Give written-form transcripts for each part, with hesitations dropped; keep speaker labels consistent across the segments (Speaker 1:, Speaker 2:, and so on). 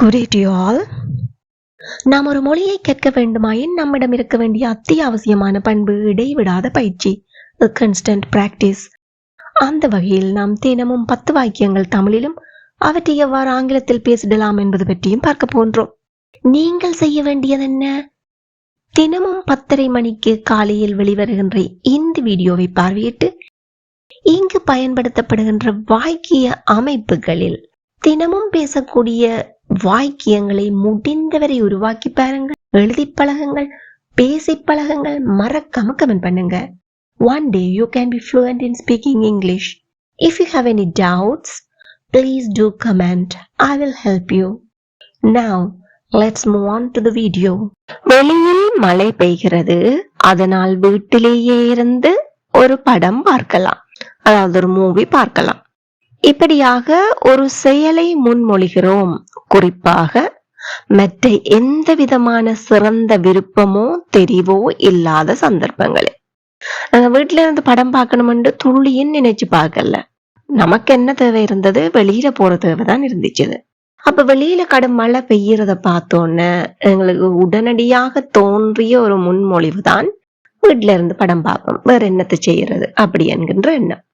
Speaker 1: Good day to you all. நாம் ஒரு மொழியை கேட்க வேண்டுமாயின் நம்மிடம் இருக்க வேண்டிய அத்தியாவசியமான பண்பு இடைவிடாத பயிற்சி, a constant practice. அந்த வகையில் நாம் தினமும் 10 வாக்கியங்கள் தமிழிலும் அவற்றை எவ்வாறு ஆங்கிலத்தில் பேசிடலாம் என்பது பற்றியும் பார்க்க போன்றோம். நீங்கள் செய்ய வேண்டியது என்ன? தினமும் 10:30 மணிக்கு காலையில் வெளிவருகின்ற இந்த வீடியோவை பார்வையிட்டு இங்கு பயன்படுத்தப்படுகின்ற வாக்கிய அமைப்புகளில் தினமும் பேசக்கூடிய வாக்கியங்களை முடிந்தவரை உருவாக்கி பாருங்கள், எழுதி பழகுங்கள், பேசி பழகுங்கள், மறக்காம கமெண்ட் பண்ணுங்க. One day you can be fluent in speaking English. If you have any doubts, please do comment. I will help you. Now, let's move on to the video. வெளியில் மழை பெய்கிறது, அதனால் வீட்டிலேயே இருந்து ஒரு படம் பார்க்கலாம், அதாவது ஒரு மூவி பார்க்கலாம். இப்படியாக ஒரு செயலை முன்மொழிகிறோம், குறிப்பாக மற்ற எந்த விதமான சிறந்த விருப்பமோ தெரிவோ இல்லாத சந்தர்ப்பங்களில். நாங்க வீட்டுல இருந்து படம் பார்க்கணும்னு துள்ளியும் நினைச்சு பார்க்கல. நமக்கு என்ன தேவை இருந்தது? வெளியில போற தேவைதான் இருந்துச்சு. அப்ப வெளியில கடும் மழை பெய்யறத பார்த்தோன்னு எங்களுக்கு உடனடியாக தோன்றிய ஒரு முன்மொழிவு தான் வீட்டுல இருந்து படம் பார்ப்போம், வேற என்னத்தை செய்யறது அப்படி என்கின்ற எண்ணம்.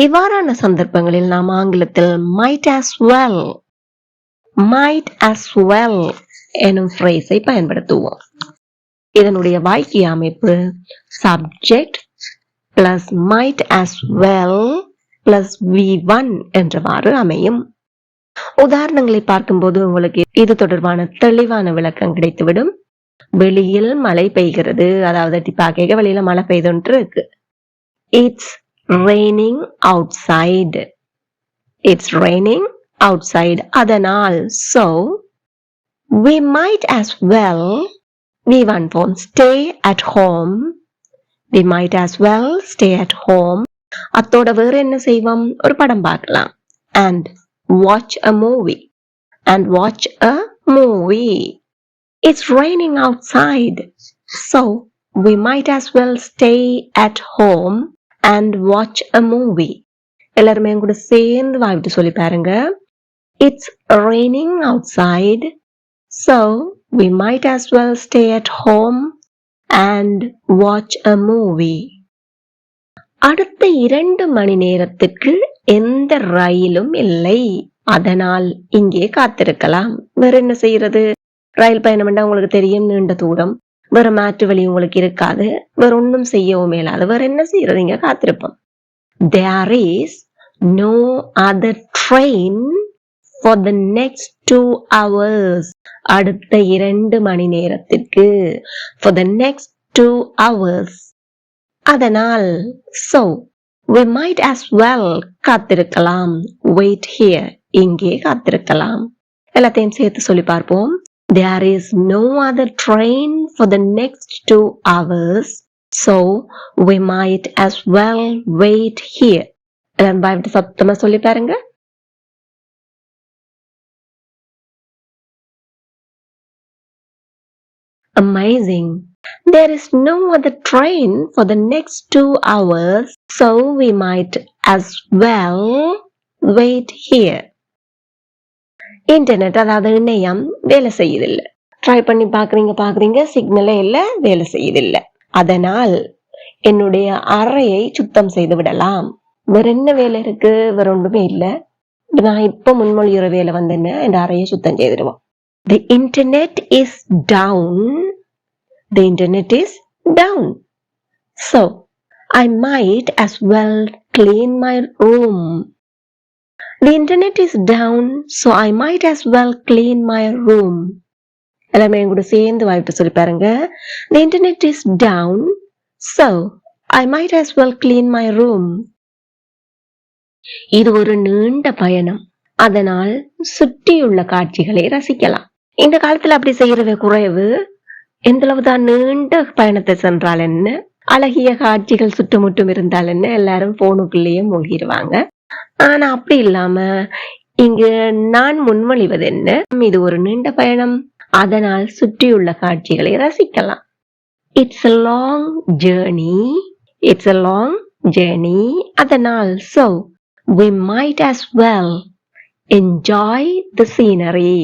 Speaker 1: இவ்வாறான சந்தர்ப்பங்களில் நாம் ஆங்கிலத்தில் might as well எனும் phrase-ஐ பயன்படுத்துவோம். இதனுடைய வாக்கிய அமைப்பு subject plus might as well plus V1 என்றவாறு அமையும். உதாரணங்களை பார்க்கும்போது உங்களுக்கு இது தொடர்பான தெளிவான விளக்கம் கிடைத்துவிடும். வெளியில் மழை பெய்கிறது, அதாவது பாக்க வெளியில மழை பெய்துன்று இருக்கு. It's raining outside. It's raining outside. அதனால் so we might as well V1 form stay at home. We might as well stay at home. அத்தோட வேற என்ன செய்வோம்? ஒரு படம் பார்க்கலாம். And watch a movie. And watch a movie. It's raining outside. So we might as well stay at home and watch a movie. எல்லாருமே கூட சேர்ந்து வாய்ட்டு சொல்லி பாருங்க. It's raining outside, so we might as well stay at home and watch a movie. அடுத்த 2 மணி நேரத்துக்கு எந்த ரயிலும் இல்லை, அதனால் இங்கே காத்திருக்கலாம். வேற என்ன செய்யறது? ரயில் பயணம் என்றா உங்களுக்கு தெரியும், நீண்ட தூரம், வேற மாற்று வழி உங்களுக்கு இருக்காது, வேற ஒன்னும் செய்யவும் மேலாது. வேற என்ன செய்யறது? இங்க காத்திருப்போம். There is no other train for the next 2 hours. அடுத்த 2 மணி நேரத்திற்கு, for the next 2 hours. அதனால் so we might as well காத்திருக்கலாம், wait here, இங்கே காத்திருக்கலாம். எல்லாத்தையும் சேர்த்து சொல்லி பார்ப்போம். There is no other train for the next 2 hours, so we might as well wait here. எல்லாரும் பாய்விட்டு சத்தமா சொல்லி பாருங்க. Amazing. There is no other train for the next 2 hours, so we might as well wait here. Internet, அதாவது இணையம் வேலை செய்யுதில்லை. Try பண்ணி பாக்குறீங்க, சிக்னலே இல்ல, வேலை செய்யுதில்லை. அதனால் என்னுடைய அறையை சுத்தம் செய்து விடலாம். வேற என்ன வேலை இருக்கு? வேற ஒன்றுமே இல்லை. நான் இப்ப முன்மொழிகிற வேலை வந்து என்ன? என் அறையை சுத்தம் செய்திடுவோம். The internet is down. The internet is down. So I might as well clean my room. The internet is down, so I might as well clean my room. எல்லாமே கூட சேர்ந்து வாய்ப்பு சொல்லி பாருங்க. The internet is down, so I might as well clean my room. இது ஒரு நீண்ட பயணம், அதனால் சுற்றியுள்ள காட்சிகளை ரசிக்கலாம். இந்த காலத்துல அப்படி செய்யறவே குறைவு. எந்தளவுதான் நீண்ட பயணத்தை சென்றால் என்ன, அழகிய காட்சிகள் சுற்றுமுற்றும் இருந்தால் என்ன, எல்லாரும் போனுக்குள்ளேயே மூழ்கிடுவாங்க. ஆனா அப்படி இல்லாம இங்கு நான் முன்மொழிவது என்ன? இது ஒரு நீண்ட பயணம், அதனால் சுற்றியுள்ள காட்சிகளை ரசிக்கலாம். It's a long journey. It's a long journey. அதனால் so we might as well enjoy the scenery.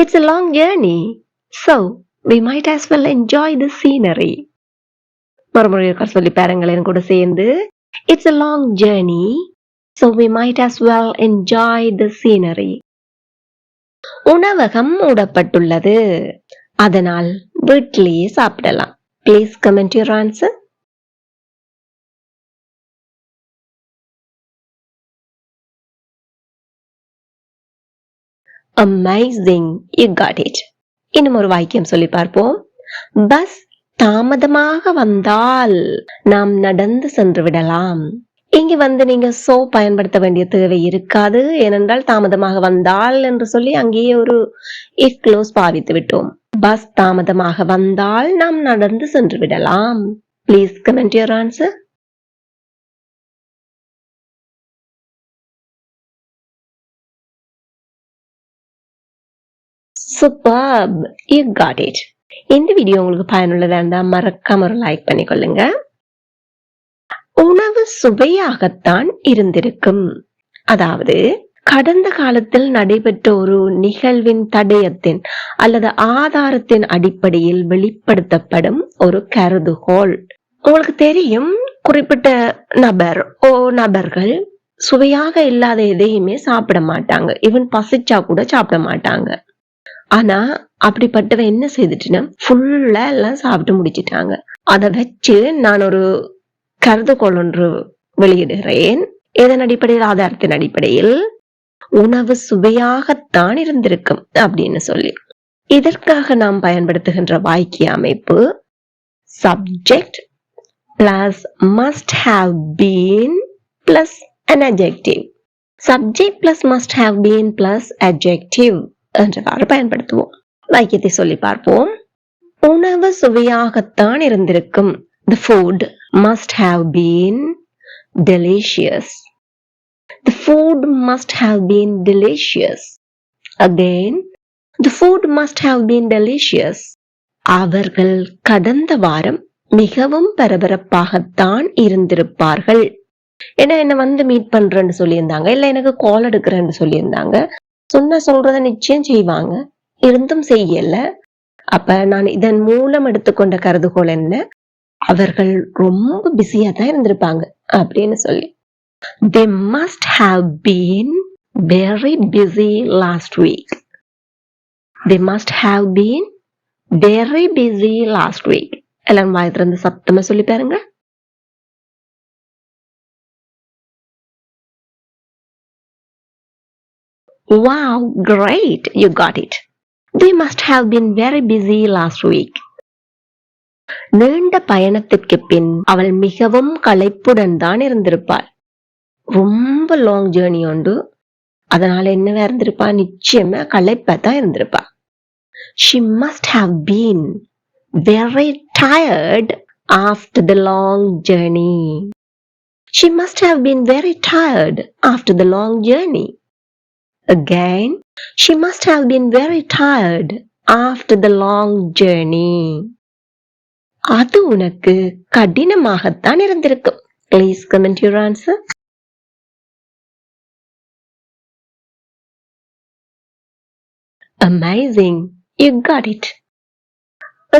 Speaker 1: It's a long journey, so we might as well enjoy the scenery. மறுமுறை சொல்லி பாருங்களேன் கூட சேர்ந்து. It's a long journey, so we might as well enjoy the scenery. உணவகம் மூடப்பட்டுள்ளது, அதனால் வீட்டிலேயே சாப்பிடலாம். Please comment your answer. Amazing, you got it. இன்னும் ஒரு வாக்கியம் சொல்லி பார்ப்போம். பஸ் தாமதமாக வந்தால் நாம் நடந்து சென்று விடலாம். இங்க நீங்க சோ பயன்படுத்த வேண்டிய தேவை இருக்காது. ஏனென்றால் தாமதமாக வந்தால் என்று சொல்லி அங்கேயே ஒரு if clause பாவித்து விட்டோம். பஸ் தாமதமாக வந்தால் நாம் நடந்து சென்று விடலாம். Please comment your answer. Superb, you got it. இந்த வீடியோ உங்களுக்கு பயனுள்ளதா இருந்தா மறக்காம ஒரு லைக் பண்ணிக்கொள்ளுங்க. உணவு சுவையாகத்தான் இருந்திருக்கும், அதாவது கடந்த காலத்தில் நடைபெற்ற ஒரு நிகழ்வின் தடயத்தின் அல்லது ஆதாரத்தின் அடிப்படையில் வெளிப்படுத்தப்படும் ஒரு கருதுகோள். உங்களுக்கு தெரியும், குறிப்பிட்ட நபர்கள் சுவையாக இல்லாத எதையுமே சாப்பிட மாட்டாங்க. ஈவன் பசிச்சா கூட சாப்பிட மாட்டாங்க. ஆனா அப்படிப்பட்டவ என்ன செய்துட்டுன்னா ஃபுல்லா எல்லாம் சாப்பிட்டு முடிச்சிட்டாங்க. அதை வச்சு நான் ஒரு கருதுகோள் ஒன்று வெளியிடுகிறேன். எதன் அடிப்படையில்? ஆதாரத்தின் அடிப்படையில் உணவு சுவையாகத்தான் இருந்திருக்கும் அப்படின்னு சொல்லி. இதற்காக நாம் பயன்படுத்துகின்ற வாக்கிய அமைப்பு subject plus must have been plus an adjective. Subject plus must have been plus adjective என்றவாறு பயன்படுத்துவோம். வாக்கியத்தை சொல்லி பார்ப்போம். உணவு சுவையாகத்தான் இருந்திருக்கும். The food must have been delicious. The food must have been delicious. Again, the food must have been delicious. அவர்கள் கடந்த வாரம் மிகவும் பரபரப்பாகத்தான் இருந்திருப்பார்கள். ஏன்னா என்ன மீட் பண்றேன்னு சொல்லியிருந்தாங்க, இல்ல எனக்கு கால் எடுக்கிறேன்னு சொல்லியிருந்தாங்க. சொல்றத நிச்சயம் செய்வாங்க, இருந்தும் செய்யல. அப்ப நான் இதன் மூலம் எடுத்துக்கொண்ட கருதுகோள் என்ன? அவர்கள் ரொம்ப பிஸியா தான் இருந்திருப்பாங்க அப்படின்னு சொல்லி. They must have been very busy last week. They must have been very busy last week. எல்லாம் வாய் திறந்து சத்தமா சொல்லி பாருங்க. Wow, great, you got it. They must have been very busy last week. நீண்ட பயணத்திற்கு பின் அவள் மிகவும் களைப்புடன் தான் இருந்திருப்பாள். ரொம்ப லாங் ஜேர்னி உண்டு, அதனால என்னவா இருந்திருப்பா? நிச்சயமா களைப்பா தான் இருந்திருப்பா. She must have been very tired after the long journey. She must have been very tired after the long journey. Again, she must have been very tired after the long journey. அது உனக்கு கடினமாகத்தான் இருந்திருக்கும். Please comment your answer. Amazing, you got it.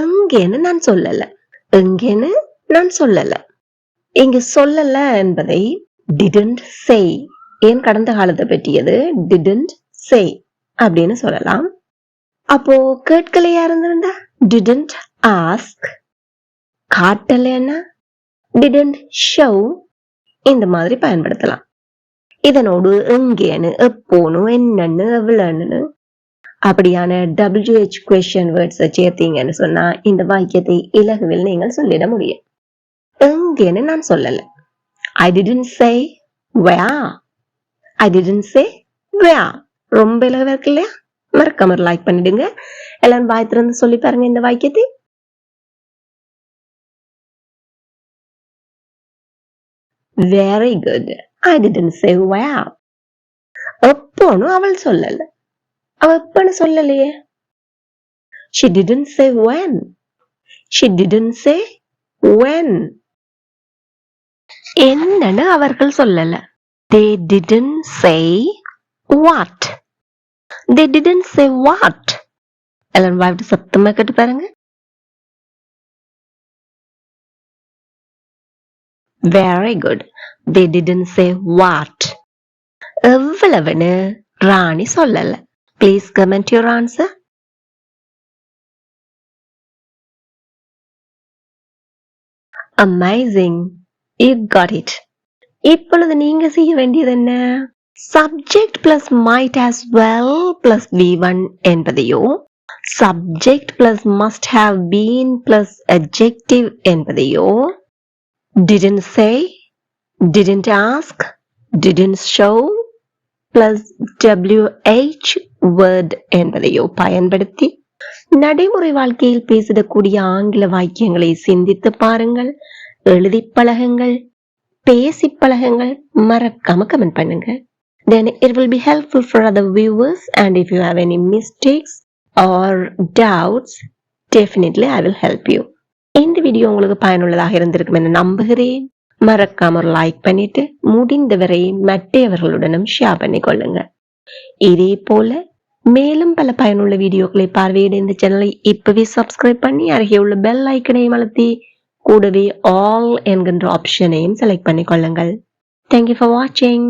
Speaker 1: எங்கேன்னு நான் சொல்லல. இங்க சொல்லல என்பதை didn't say, ஏன் கடந்த காலத்தை பற்றியது didn't say அப்படின்னு சொல்லலாம். அப்போ கேட்கலையா இருந்திருந்தா didn't ask, காட்டலைன்னா didn't show, இந்த மாதிரி பயன்படுத்தலாம். இதனோடு எங்கேன்னு, எப்போன்னு, என்னன்னு, எவ்வளவுன்னு அப்படியான WH question words சேர்த்தீங்கன்னு சொன்னா இந்த வாக்கியத்தை இலகுவில் நீங்கள் சொல்லிட முடியும். எங்கேன்னு நான் சொல்லல. I didn't say where. I didn't say where. ரொம்ப இலகுவா இருக்கு இல்லையா? மறக்காம லைக் பண்ணிடுங்க. எல்லாரும் வாய் திறந்து சொல்லி பாருங்க இந்த வாக்கியத்தை. Very good. I didn't say where. எப்போன்னு அவள் சொல்லல. அவ எப்பன்னு சொல்லலையே. She didn't say when. She didn't say when. என்னன்னு அவர்கள் சொல்லல. They didn't say what. They didn't say what. எல்லாரும் வாய்விட்டு சத்தமா கேட்டு பாருங்க. Very good. They didn't say what. எவ்வளவுன்னு ராணி சொல்லல. Please comment your answer. Amazing. You got it. இப்பொழுது நீங்க செய்ய வேண்டியது என்ன? Subject plus might as well plus V1 என்பதையோ subject plus must have been plus adjective என்பதையோ didn't say, didn't ask, didn't show plus WH word என்பதையோ பயன்படுத்தி நடைமுறை வாழ்க்கையில் பேசிடக்கூடிய ஆங்கில வாக்கியங்களை சிந்தித்து பாருங்கள், எழுதி பழகுங்கள், பேசி பழகுங்கள், மறக்காம கமெண்ட் பண்ணுங்க. Then it will be helpful for other viewers, and if you have any mistakes or doubts, definitely I will help you. இந்த வீடியோ உங்களுக்கு பயனுள்ளதாக இருந்திருக்கும் என நம்புகிறேன். மறக்காம ஒரு லைக் பண்ணிட்டு முடிந்தவரை மற்றவர்களுடனும் ஷேர் பண்ணிக்கொள்ளுங்க. இதே போல மேலும் பல பயனுள்ள வீடியோக்களை பார்வையிட இந்த சேனலை இப்பவே சப்ஸ்கிரைப் பண்ணி அருகே உள்ள பெல் ஐக்கனையும் அழுத்தி கூடவே ஆல் என்கின்ற ஆப்ஷனையும் select பண்ணிக்கொள்ளுங்கள். Thank you for watching.